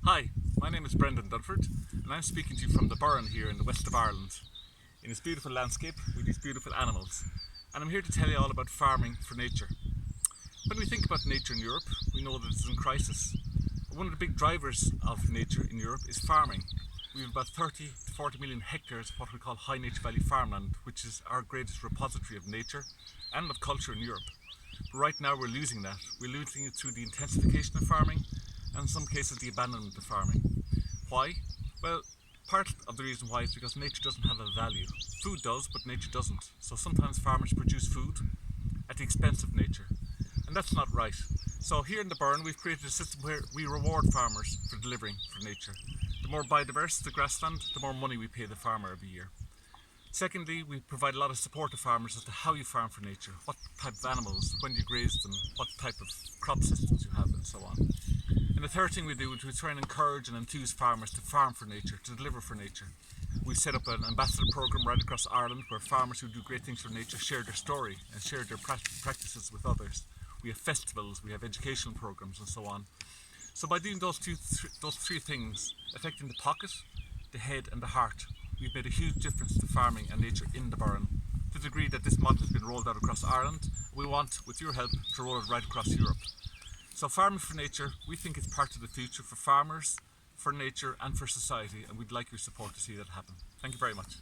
Hi, my name is Brendan Dunford and I'm speaking to you from the Burren here in the west of Ireland, in this beautiful landscape with these beautiful animals. And I'm here to tell you all about farming for nature. When we think about nature in Europe, we know that it's in crisis. One of the big drivers of nature in Europe is farming. We have about 30 to 40 million hectares of what we call high nature value farmland, which is our greatest repository of nature and of culture in Europe. But right now we're losing that. We're losing it through the intensification of farming and in some cases the abandonment of farming. Why? Well, part of the reason why is because nature doesn't have a value. Food does, but nature doesn't. So sometimes farmers produce food at the expense of nature. And that's not right. So here in the Burren we've created a system where we reward farmers for delivering for nature. The more biodiverse the grassland, the more money we pay the farmer every year. Secondly, we provide a lot of support to farmers as to how you farm for nature, what type of animals, when you graze them, what type of crop systems you have and so on. And the third thing we do is we try and encourage and enthuse farmers to farm for nature, to deliver for nature. We set up an ambassador program right across Ireland where farmers who do great things for nature share their story and share their practices with others. We have festivals, we have educational programs and so on. So by doing those three things, affecting the pocket, the head and the heart, we've made a huge difference to farming and nature in the Burren, to the degree that this model has been rolled out across Ireland. We want, with your help, to roll it right across Europe. So farming for nature, we think it's part of the future for farmers, for nature and for society, and we'd like your support to see that happen. Thank you very much.